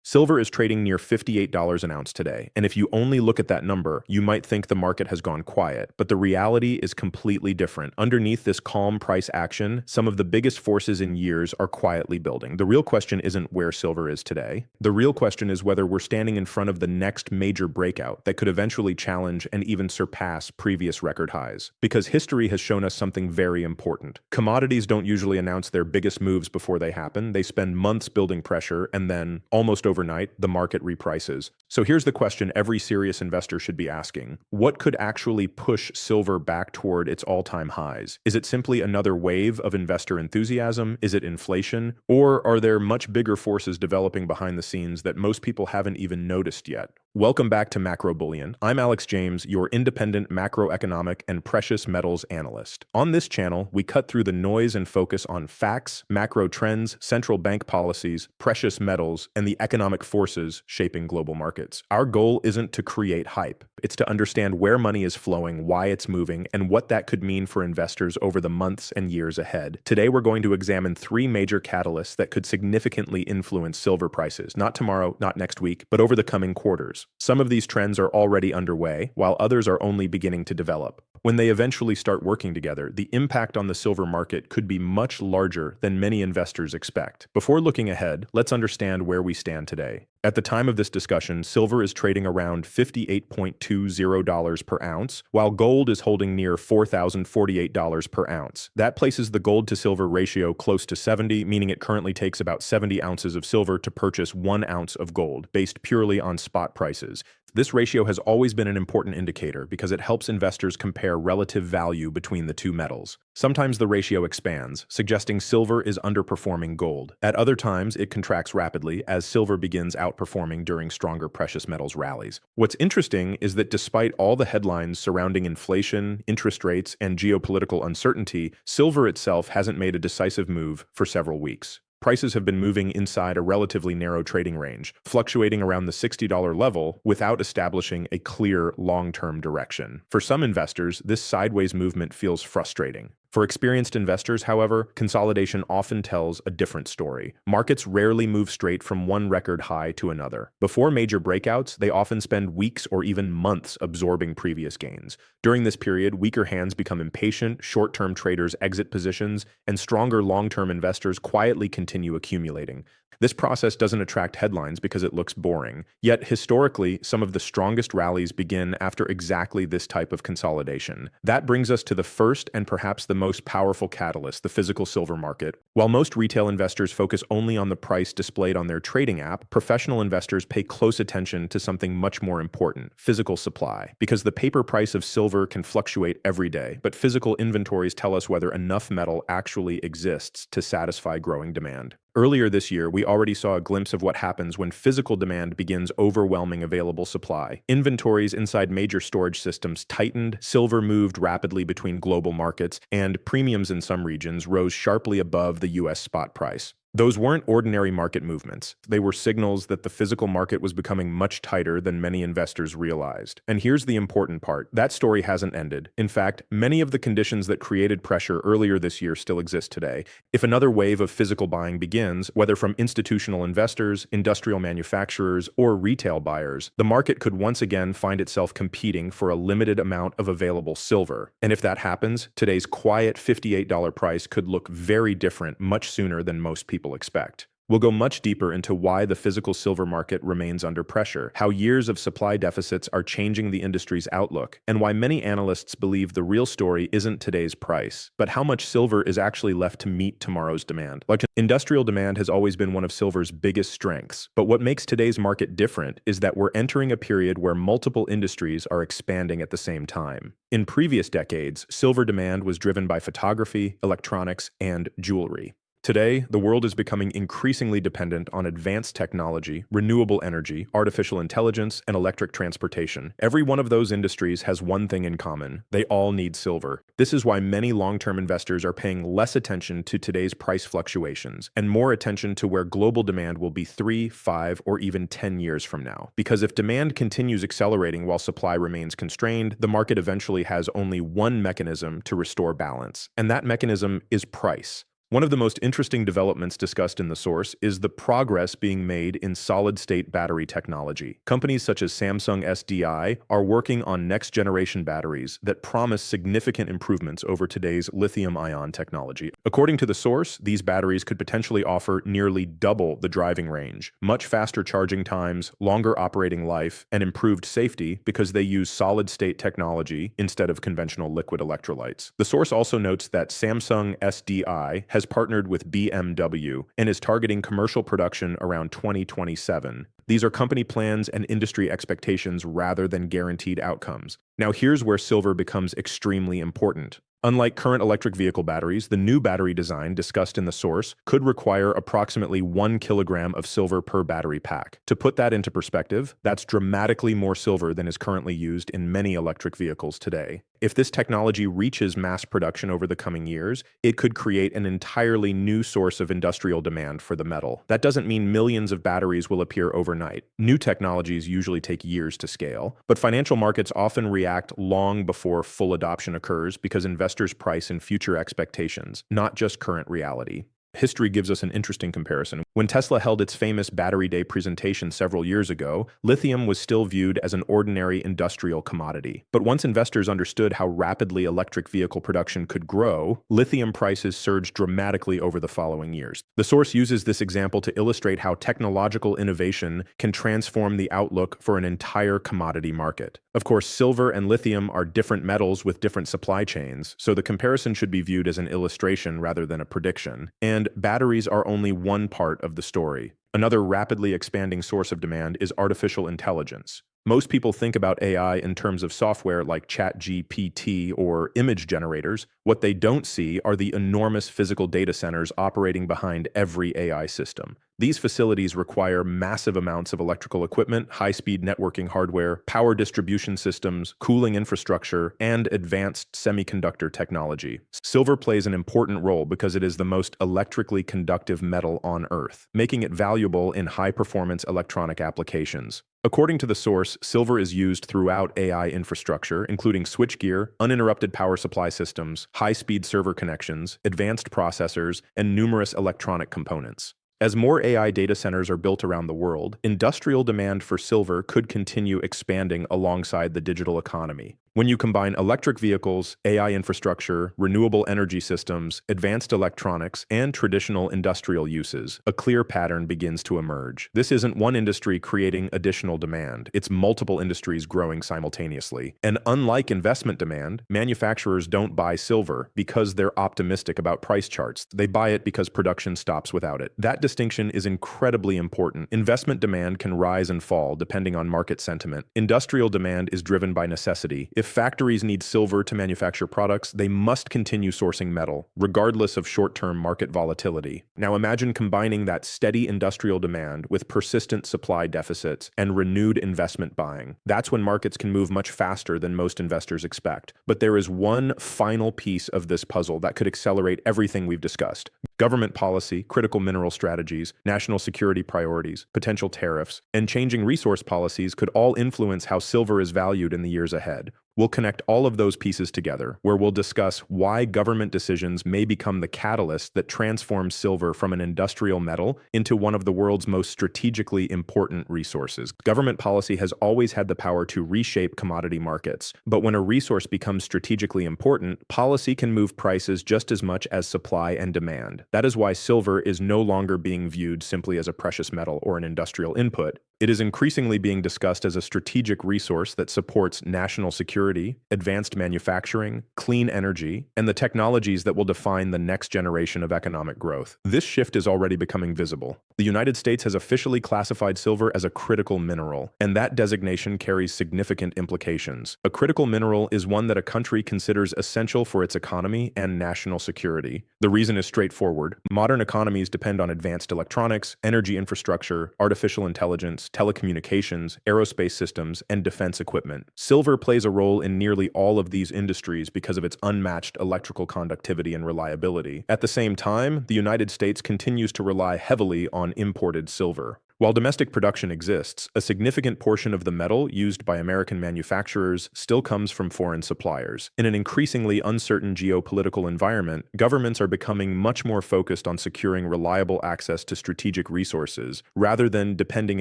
Silver is trading near $58 an ounce today, and if you only look at that number, you might think the market has gone quiet, but the reality is completely different. Underneath this calm price action, some of the biggest forces in years are quietly building. The real question isn't where silver is today. The real question is whether we're standing in front of the next major breakout that could eventually challenge and even surpass previous record highs. Because history has shown us something very important. Commodities don't usually announce their biggest moves before they happen. They spend months building pressure, and then, almost overnight, the market reprices. So here's the question every serious investor should be asking. What could actually push silver back toward its all-time highs? Is it simply another wave of investor enthusiasm? Is it inflation? Or are there much bigger forces developing behind the scenes that most people haven't even noticed yet? Welcome back to Macro Bullion. I'm Alex James, your independent macroeconomic and precious metals analyst. On this channel, we cut through the noise and focus on facts, macro trends, central bank policies, precious metals, and the economic forces shaping global markets. Our goal isn't to create hype. It's to understand where money is flowing, why it's moving, and what that could mean for investors over the months and years ahead. Today, we're going to examine three major catalysts that could significantly influence silver prices, not tomorrow, not next week, but over the coming quarters. Some of these trends are already underway, while others are only beginning to develop. When they eventually start working together, the impact on the silver market could be much larger than many investors expect. Before looking ahead, let's understand where we stand today. At the time of this discussion, silver is trading around $58.20 per ounce, while gold is holding near $4,048 per ounce. That places the gold to silver ratio close to 70, meaning it currently takes about 70 ounces of silver to purchase 1 ounce of gold, based purely on spot prices. This ratio has always been an important indicator because it helps investors compare relative value between the two metals. Sometimes the ratio expands, suggesting silver is underperforming gold. At other times, it contracts rapidly as silver begins outperforming during stronger precious metals rallies. What's interesting is that despite all the headlines surrounding inflation, interest rates, and geopolitical uncertainty, silver itself hasn't made a decisive move for several weeks. Prices have been moving inside a relatively narrow trading range, fluctuating around the $60 level without establishing a clear long-term direction. For some investors, this sideways movement feels frustrating. For experienced investors, however, consolidation often tells a different story. Markets rarely move straight from one record high to another. Before major breakouts, they often spend weeks or even months absorbing previous gains. During this period, weaker hands become impatient, short-term traders exit positions, and stronger long-term investors quietly continue accumulating. This process doesn't attract headlines because it looks boring. Yet, historically, some of the strongest rallies begin after exactly this type of consolidation. That brings us to the first and perhaps the most powerful catalyst, the physical silver market. While most retail investors focus only on the price displayed on their trading app, professional investors pay close attention to something much more important, physical supply. Because the paper price of silver can fluctuate every day, but physical inventories tell us whether enough metal actually exists to satisfy growing demand. Earlier this year, we already saw a glimpse of what happens when physical demand begins overwhelming available supply. Inventories inside major storage systems tightened, silver moved rapidly between global markets, and premiums in some regions rose sharply above the US spot price. Those weren't ordinary market movements. They were signals that the physical market was becoming much tighter than many investors realized. And here's the important part. That story hasn't ended. In fact, many of the conditions that created pressure earlier this year still exist today. If another wave of physical buying begins, whether from institutional investors, industrial manufacturers, or retail buyers, the market could once again find itself competing for a limited amount of available silver. And if that happens, today's quiet $58 price could look very different much sooner than most people expect. We'll go much deeper into why the physical silver market remains under pressure, how years of supply deficits are changing the industry's outlook, and why many analysts believe the real story isn't today's price, but how much silver is actually left to meet tomorrow's demand. Industrial demand has always been one of silver's biggest strengths, but what makes today's market different is that we're entering a period where multiple industries are expanding at the same time. In previous decades, silver demand was driven by photography, electronics, and jewelry. Today, the world is becoming increasingly dependent on advanced technology, renewable energy, artificial intelligence, and electric transportation. Every one of those industries has one thing in common. They all need silver. This is why many long-term investors are paying less attention to today's price fluctuations and more attention to where global demand will be 3, 5, or even 10 years from now. Because if demand continues accelerating while supply remains constrained, the market eventually has only one mechanism to restore balance, and that mechanism is price. One of the most interesting developments discussed in the source is the progress being made in solid-state battery technology. Companies such as Samsung SDI are working on next-generation batteries that promise significant improvements over today's lithium-ion technology. According to the source, these batteries could potentially offer nearly double the driving range, much faster charging times, longer operating life, and improved safety because they use solid-state technology instead of conventional liquid electrolytes. The source also notes that Samsung SDI has partnered with BMW and is targeting commercial production around 2027. These are company plans and industry expectations rather than guaranteed outcomes. Now here's where silver becomes extremely important. Unlike current electric vehicle batteries, the new battery design discussed in the source could require approximately 1 kilogram of silver per battery pack. To put that into perspective, that's dramatically more silver than is currently used in many electric vehicles today. If this technology reaches mass production over the coming years, it could create an entirely new source of industrial demand for the metal. That doesn't mean millions of batteries will appear overnight. New technologies usually take years to scale, but financial markets often react long before full adoption occurs because investors price in future expectations, not just current reality. History gives us an interesting comparison. When Tesla held its famous Battery Day presentation several years ago, lithium was still viewed as an ordinary industrial commodity. But once investors understood how rapidly electric vehicle production could grow, lithium prices surged dramatically over the following years. The source uses this example to illustrate how technological innovation can transform the outlook for an entire commodity market. Of course, silver and lithium are different metals with different supply chains, so the comparison should be viewed as an illustration rather than a prediction. And batteries are only one part of the story. Another rapidly expanding source of demand is artificial intelligence. Most people think about AI in terms of software like ChatGPT or image generators. What they don't see are the enormous physical data centers operating behind every AI system. These facilities require massive amounts of electrical equipment, high-speed networking hardware, power distribution systems, cooling infrastructure, and advanced semiconductor technology. Silver plays an important role because it is the most electrically conductive metal on Earth, making it valuable in high-performance electronic applications. According to the source, silver is used throughout AI infrastructure, including switchgear, uninterrupted power supply systems, high-speed server connections, advanced processors, and numerous electronic components. As more AI data centers are built around the world, industrial demand for silver could continue expanding alongside the digital economy. When you combine electric vehicles, AI infrastructure, renewable energy systems, advanced electronics, and traditional industrial uses, a clear pattern begins to emerge. This isn't one industry creating additional demand, it's multiple industries growing simultaneously. And unlike investment demand, manufacturers don't buy silver because they're optimistic about price charts. They buy it because production stops without it. That distinction is incredibly important. Investment demand can rise and fall depending on market sentiment. Industrial demand is driven by necessity. If factories need silver to manufacture products, they must continue sourcing metal, regardless of short-term market volatility. Now imagine combining that steady industrial demand with persistent supply deficits and renewed investment buying. That's when markets can move much faster than most investors expect. But there is one final piece of this puzzle that could accelerate everything we've discussed. Government policy, critical mineral strategies, national security priorities, potential tariffs, and changing resource policies could all influence how silver is valued in the years ahead. We'll connect all of those pieces together, where we'll discuss why government decisions may become the catalyst that transforms silver from an industrial metal into one of the world's most strategically important resources. Government policy has always had the power to reshape commodity markets, but when a resource becomes strategically important, policy can move prices just as much as supply and demand. That is why silver is no longer being viewed simply as a precious metal or an industrial input. It is increasingly being discussed as a strategic resource that supports national security, advanced manufacturing, clean energy, and the technologies that will define the next generation of economic growth. This shift is already becoming visible. The United States has officially classified silver as a critical mineral, and that designation carries significant implications. A critical mineral is one that a country considers essential for its economy and national security. The reason is straightforward. Modern economies depend on advanced electronics, energy infrastructure, artificial intelligence, telecommunications, aerospace systems, and defense equipment. Silver plays a role in nearly all of these industries because of its unmatched electrical conductivity and reliability. At the same time, the United States continues to rely heavily on imported silver. While domestic production exists, a significant portion of the metal used by American manufacturers still comes from foreign suppliers. In an increasingly uncertain geopolitical environment, governments are becoming much more focused on securing reliable access to strategic resources, rather than depending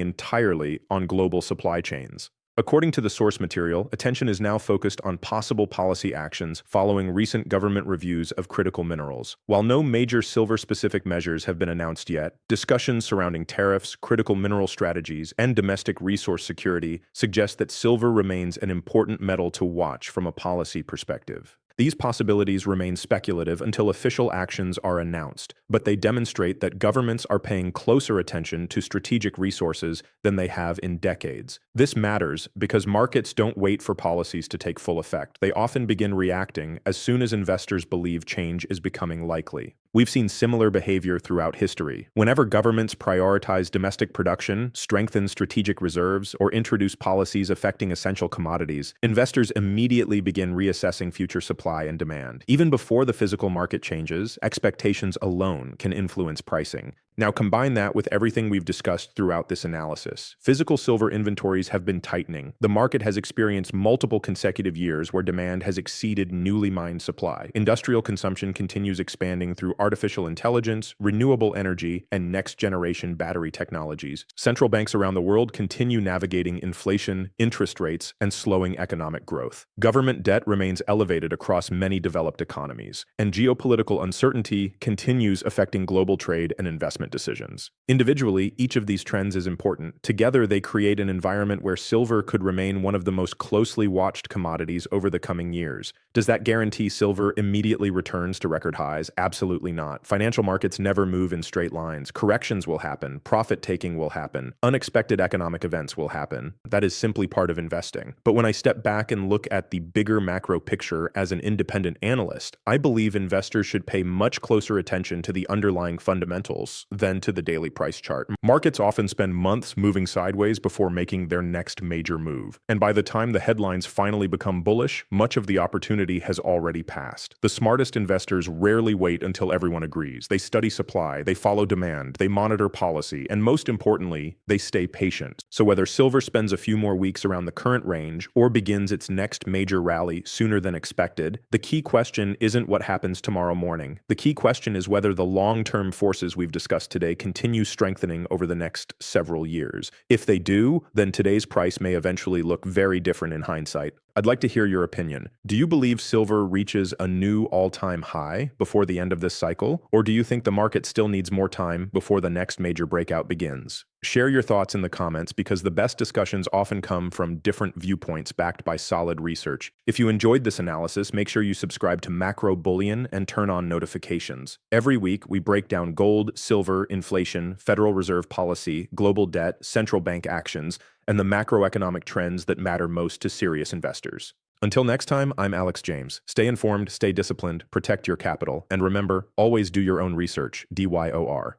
entirely on global supply chains. According to the source material, attention is now focused on possible policy actions following recent government reviews of critical minerals. While no major silver-specific measures have been announced yet, discussions surrounding tariffs, critical mineral strategies, and domestic resource security suggest that silver remains an important metal to watch from a policy perspective. These possibilities remain speculative until official actions are announced, but they demonstrate that governments are paying closer attention to strategic resources than they have in decades. This matters because markets don't wait for policies to take full effect. They often begin reacting as soon as investors believe change is becoming likely. We've seen similar behavior throughout history. Whenever governments prioritize domestic production, strengthen strategic reserves, or introduce policies affecting essential commodities, investors immediately begin reassessing future supply and demand. Even before the physical market changes, expectations alone can influence pricing. Now combine that with everything we've discussed throughout this analysis. Physical silver inventories have been tightening. The market has experienced multiple consecutive years where demand has exceeded newly mined supply. Industrial consumption continues expanding through artificial intelligence, renewable energy, and next-generation battery technologies. Central banks around the world continue navigating inflation, interest rates, and slowing economic growth. Government debt remains elevated across many developed economies, and geopolitical uncertainty continues affecting global trade and investment decisions. Individually, each of these trends is important. Together, they create an environment where silver could remain one of the most closely watched commodities over the coming years. Does that guarantee silver immediately returns to record highs? Absolutely not. Financial markets never move in straight lines. Corrections will happen. Profit-taking will happen. Unexpected economic events will happen. That is simply part of investing. But when I step back and look at the bigger macro picture as an independent analyst, I believe investors should pay much closer attention to the underlying fundamentals than to the daily price chart. Markets often spend months moving sideways before making their next major move. And by the time the headlines finally become bullish, much of the opportunity has already passed. The smartest investors rarely wait until everyone agrees. They study supply, they follow demand, they monitor policy, and most importantly, they stay patient. So whether silver spends a few more weeks around the current range or begins its next major rally sooner than expected, the key question isn't what happens tomorrow morning. The key question is whether the long-term forces we've discussed today continue strengthening over the next several years. If they do, then today's price may eventually look very different in hindsight. I'd like to hear your opinion. Do you believe silver reaches a new all-time high before the end of this cycle, or do you think the market still needs more time before the next major breakout begins? Share your thoughts in the comments because the best discussions often come from different viewpoints backed by solid research. If you enjoyed this analysis, make sure you subscribe to Macro Bullion and turn on notifications. Every week, we break down gold, silver, inflation, Federal Reserve policy, global debt, central bank actions, and the macroeconomic trends that matter most to serious investors. Until next time, I'm Alex James. Stay informed, stay disciplined, protect your capital, and remember, always do your own research, DYOR.